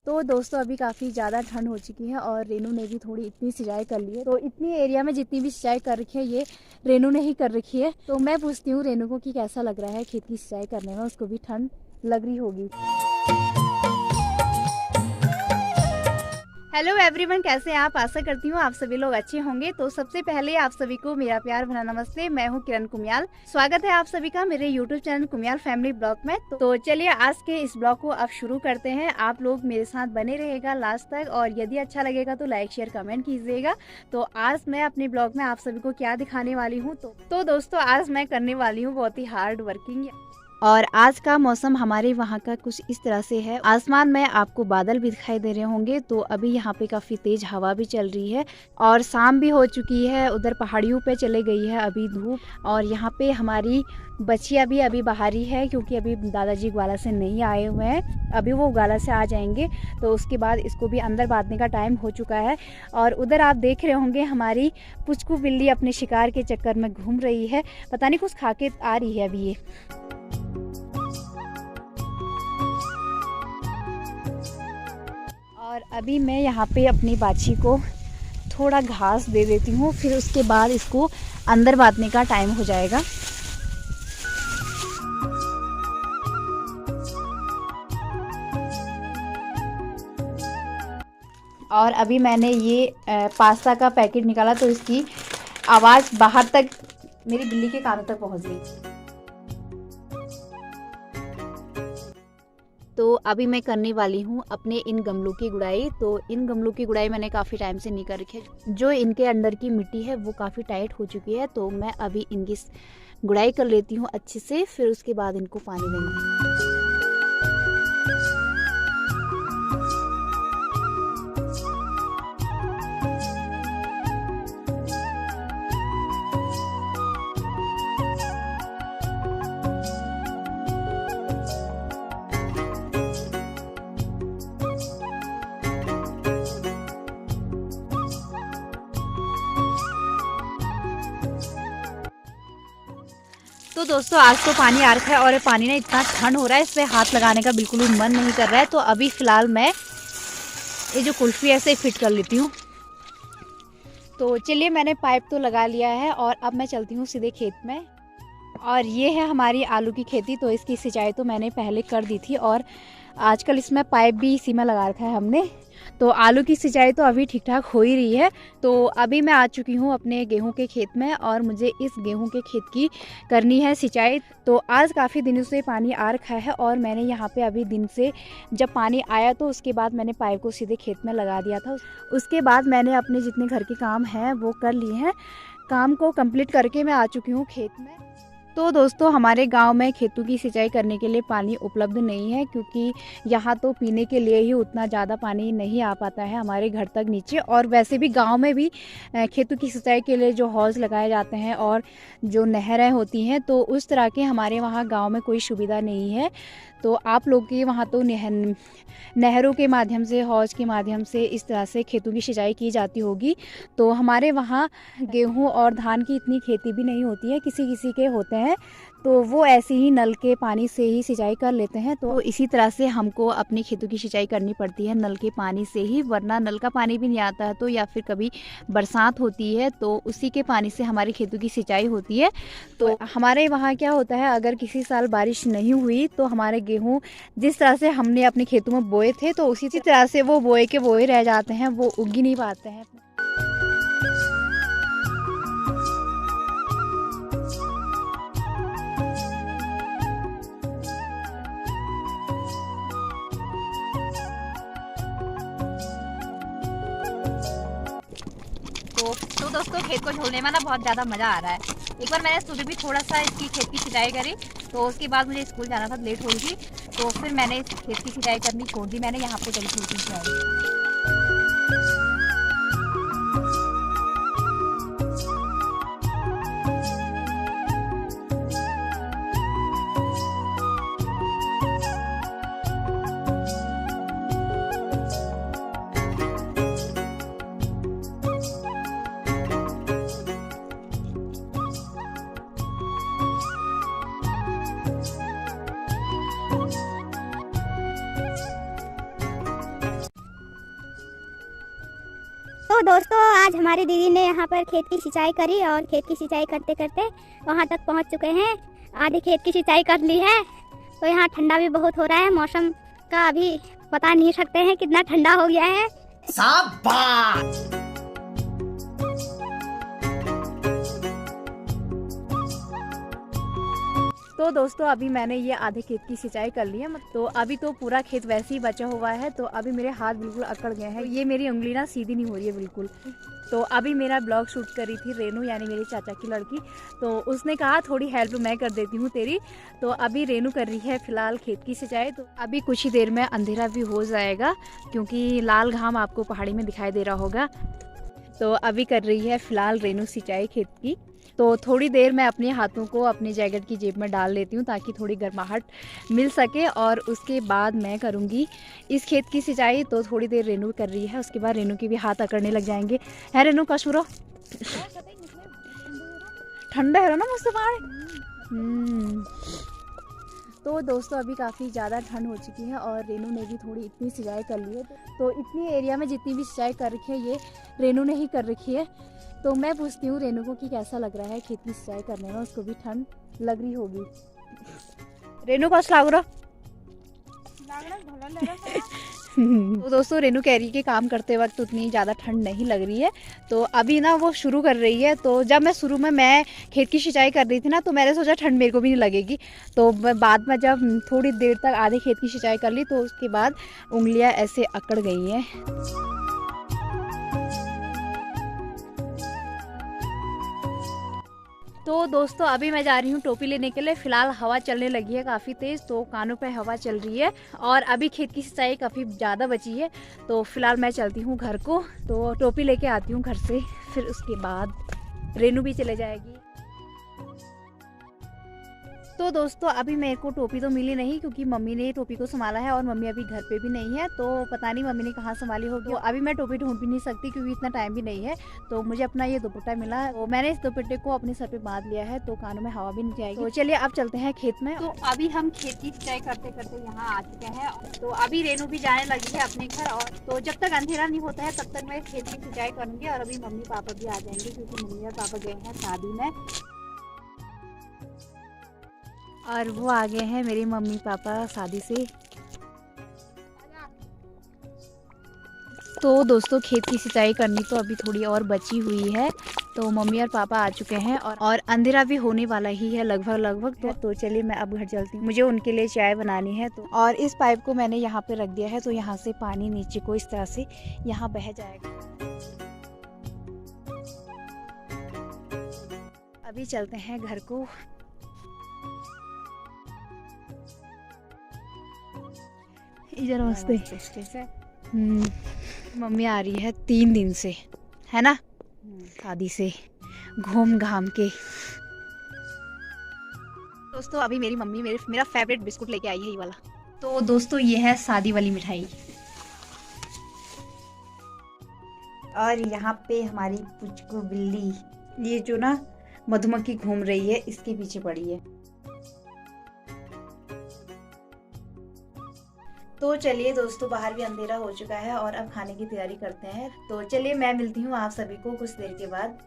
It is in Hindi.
तो दोस्तों अभी काफ़ी ज़्यादा ठंड हो चुकी है और रेनू ने भी थोड़ी इतनी सिंचाई कर ली है। तो इतनी एरिया में जितनी भी सिंचाई कर रखी है ये रेनू ने ही कर रखी है। तो मैं पूछती हूँ रेनू को कि कैसा लग रहा है खेत की सिंचाई करने में, उसको भी ठंड लग रही होगी। हेलो एवरीवन, कैसे हैं आप? आशा करती हूँ आप सभी लोग अच्छे होंगे। तो सबसे पहले आप सभी को मेरा प्यार भरा नमस्ते। मैं हूँ किरण कुमियाल। स्वागत है आप सभी का मेरे यूट्यूब चैनल कुमियाल फैमिली ब्लॉग में। तो चलिए आज के इस ब्लॉग को अब शुरू करते हैं। आप लोग मेरे साथ बने रहेगा लास्ट तक और यदि अच्छा लगेगा तो लाइक शेयर कमेंट कीजिएगा। तो आज मैं अपने ब्लॉग में आप सभी को क्या दिखाने वाली हूँ, तो दोस्तों आज मैं करने वाली हूँ बहुत ही हार्ड वर्किंग। और आज का मौसम हमारे वहाँ का कुछ इस तरह से है। आसमान में आपको बादल भी दिखाई दे रहे होंगे। तो अभी यहाँ पे काफ़ी तेज़ हवा भी चल रही है और शाम भी हो चुकी है। उधर पहाड़ियों पे चले गई है अभी धूप। और यहाँ पे हमारी बच्चियाँ भी अभी बाहर ही है क्योंकि अभी दादाजी ग्वाला से नहीं आए हुए हैं। अभी वो ग्वाला से आ जाएंगे तो उसके बाद इसको भी अंदर बांधने का टाइम हो चुका है। और उधर आप देख रहे होंगे हमारी पुचकू बिल्ली अपने शिकार के चक्कर में घूम रही है। पता नहीं कुछ खा के आ रही है अभी ये। और अभी मैं यहाँ पे अपनी बाछी को थोड़ा घास दे देती हूँ, फिर उसके बाद इसको अंदर बांधने का टाइम हो जाएगा। और अभी मैंने ये पास्ता का पैकेट निकाला तो इसकी आवाज़ बाहर तक मेरी बिल्ली के कानों तक पहुँच गई। तो अभी मैं करने वाली हूँ अपने इन गमलों की गुड़ाई। तो इन गमलों की गुड़ाई मैंने काफ़ी टाइम से नहीं कर रखी है। जो इनके अंदर की मिट्टी है वो काफ़ी टाइट हो चुकी है। तो मैं अभी इनकी गुड़ाई कर लेती हूँ अच्छे से, फिर उसके बाद इनको पानी देंगे। तो दोस्तों आज तो पानी आ रखा है और पानी ना इतना ठंड हो रहा है, इस पर हाथ लगाने का बिल्कुल भी मन नहीं कर रहा है। तो अभी फ़िलहाल मैं ये जो कुल्फ़ी है इसे फिट कर लेती हूँ। तो चलिए मैंने पाइप तो लगा लिया है और अब मैं चलती हूँ सीधे खेत में। और ये है हमारी आलू की खेती। तो इसकी सिंचाई तो मैंने पहले कर दी थी और आजकल इसमें पाइप भी इसी में लगा रखा है हमने। तो आलू की सिंचाई तो अभी ठीक ठाक हो ही रही है। तो अभी मैं आ चुकी हूँ अपने गेहूं के खेत में और मुझे इस गेहूं के खेत की करनी है सिंचाई। तो आज काफ़ी दिनों से पानी आ रखा है और मैंने यहाँ पे अभी दिन से जब पानी आया तो उसके बाद मैंने पाइप को सीधे खेत में लगा दिया था। उसके बाद मैंने अपने जितने घर के काम हैं वो कर लिए हैं। काम को कंप्लीट करके मैं आ चुकी हूँ खेत में। तो दोस्तों हमारे गांव में खेतों की सिंचाई करने के लिए पानी उपलब्ध नहीं है क्योंकि यहाँ तो पीने के लिए ही उतना ज़्यादा पानी नहीं आ पाता है हमारे घर तक नीचे। और वैसे भी गांव में भी खेतों की सिंचाई के लिए जो हौज़ लगाए जाते हैं और जो नहरें होती हैं तो उस तरह के हमारे वहाँ गांव में कोई सुविधा नहीं है। तो आप लोग के वहाँ तो नहरों के माध्यम से, हौज़ के माध्यम से इस तरह से खेतों की सिंचाई की जाती होगी। तो हमारे वहाँ गेहूँ और धान की इतनी खेती भी नहीं होती है, किसी किसी के होते हैं तो वो ऐसे ही नल के पानी से ही सिंचाई कर लेते हैं। तो इसी तरह से हमको अपनी खेतों की सिंचाई करनी पड़ती है नल के पानी से ही, वरना नल का पानी भी नहीं आता है। तो या फिर कभी बरसात होती है तो उसी के पानी से हमारी खेतों की सिंचाई होती है। तो हमारे वहाँ क्या होता है, अगर किसी साल बारिश नहीं हुई तो हमारे गेहूँ जिस तरह से हमने अपने खेतों में बोए थे तो उसी तरह से वो बोए के बोए रह जाते हैं, वो उग ही नहीं पाते हैं। तो दोस्तों खेत को झोलने में ना बहुत ज़्यादा मज़ा आ रहा है। एक बार मैंने सुबह भी थोड़ा सा इसकी खेत की सिंचाई करी तो उसके बाद मुझे स्कूल जाना था, लेट हो रही थी तो फिर मैंने इस खेत की सिंचाई करनी छोड़ दी। मैंने यहाँ पे करी थी सिंचाई। दोस्तों आज हमारी दीदी ने यहाँ पर खेत की सिंचाई करी और खेत की सिंचाई करते करते वहाँ तक पहुँच चुके हैं। आधी खेत की सिंचाई कर ली है तो यहाँ ठंडा भी बहुत हो रहा है। मौसम का अभी पता नहीं सकते हैं कितना ठंडा हो गया है। शाबाश। तो दोस्तों अभी मैंने ये आधे खेत की सिंचाई कर ली है, तो अभी तो पूरा खेत वैसे ही बचा हुआ है। तो अभी मेरे हाथ बिल्कुल अकड़ गए हैं, ये मेरी उंगली ना सीधी नहीं हो रही है बिल्कुल। तो अभी मेरा ब्लॉग शूट करी थी रेनू, यानी मेरी चाचा की लड़की, तो उसने कहा थोड़ी हेल्प मैं कर देती हूँ तेरी। तो अभी रेनू कर रही है फिलहाल खेत की सिंचाई। तो अभी कुछ ही देर में अंधेरा भी हो जाएगा क्योंकि लाल घाम आपको पहाड़ी में दिखाई दे रहा होगा। तो अभी कर रही है फिलहाल रेनू सिंचाई खेत की। तो थोड़ी देर मैं अपने हाथों को अपनी जैकेट की जेब में डाल लेती हूँ ताकि थोड़ी गर्माहट मिल सके, और उसके बाद मैं करूँगी इस खेत की सिंचाई। तो थोड़ी देर रेनू कर रही है, उसके बाद रेनू के भी हाथ अकड़ने लग जाएंगे। है रेनू कशुरो ठंडा है ना मुझसे पहाड़। तो दोस्तों अभी काफ़ी ज़्यादा ठंड हो चुकी है और रेनू ने भी थोड़ी इतनी सिंचाई कर ली है। तो इतनी एरिया में जितनी भी सिंचाई कर रखी है ये रेनू ने ही कर रखी है। तो मैं पूछती हूँ रेनू को कि कैसा लग रहा है खेत की सिंचाई करने में, उसको भी ठंड लग रही होगी। रेनू को लाग रहा तो दोस्तों रेनू कह रही है कि काम करते वक्त उतनी ज़्यादा ठंड नहीं लग रही है। तो अभी ना वो शुरू कर रही है। तो जब मैं शुरू में खेत की सिंचाई कर रही थी ना, तो मैंने सोचा ठंड मेरे को भी नहीं लगेगी। तो बाद में जब थोड़ी देर तक आधे खेत की सिंचाई कर ली तो उसके बाद उंगलियां ऐसे अकड़ गई हैं। तो दोस्तों अभी मैं जा रही हूँ टोपी लेने के लिए। फिलहाल हवा चलने लगी है काफ़ी तेज़, तो कानों पे हवा चल रही है और अभी खेत की सिंचाई काफ़ी ज़्यादा बची है। तो फिलहाल मैं चलती हूँ घर को, तो टोपी लेके आती हूँ घर से, फिर उसके बाद रेनू भी चले जाएगी। तो दोस्तों अभी मेरे को टोपी तो मिली नहीं क्योंकि मम्मी ने टोपी को संभाला है और मम्मी अभी घर पे भी नहीं है। तो पता नहीं मम्मी ने कहाँ संभाली होगी। तो अभी मैं टोपी ढूंढ भी नहीं सकती क्योंकि इतना टाइम भी नहीं है। तो मुझे अपना ये दुपट्टा मिला, तो मैंने इस दुपट्टे को अपने सर पे बांध लिया है तो कानों में हवा भी नहीं जाएगी। तो चलिए अब चलते हैं खेत में। तो अभी हम खेत की सिंचाई करते करते यहाँ आ चुके हैं। तो अभी रेनू भी जाने लगी है अपने घर, और तो जब तक अंधेरा नहीं होता है तब तक मैं खेत की सिंचाई करूँगी। और अभी मम्मी पापा भी आ जाएंगे क्योंकि मम्मी और पापा गए हैं शादी में, और वो आ गए हैं मेरे मम्मी पापा शादी से। तो दोस्तों खेत की सिंचाई करनी तो अभी थोड़ी और बची हुई है। तो मम्मी और पापा आ चुके हैं और अंधेरा भी होने वाला ही है लगभग। तो चलिए मैं अब घर चलती हूँ, मुझे उनके लिए चाय बनानी है। तो और इस पाइप को मैंने यहाँ पे रख दिया है, तो यहाँ से पानी नीचे को इस तरह से यहाँ बह जाएगा। अभी चलते हैं घर को। इधर नमस्ते। मम्मी आ रही है 3 दिन से, है ना, शादी से घूम घाम के। दोस्तों अभी मेरी मम्मी मेरा फेवरेट बिस्कुट लेके आई है ये वाला। तो दोस्तों ये है शादी वाली मिठाई, और यहाँ पे हमारी पुचकू बिल्ली, ये जो ना मधुमक्खी घूम रही है इसके पीछे पड़ी है। तो चलिए दोस्तों बाहर भी अंधेरा हो चुका है और अब खाने की तैयारी करते हैं। तो चलिए मैं मिलती हूँ आप सभी को कुछ देर के बाद।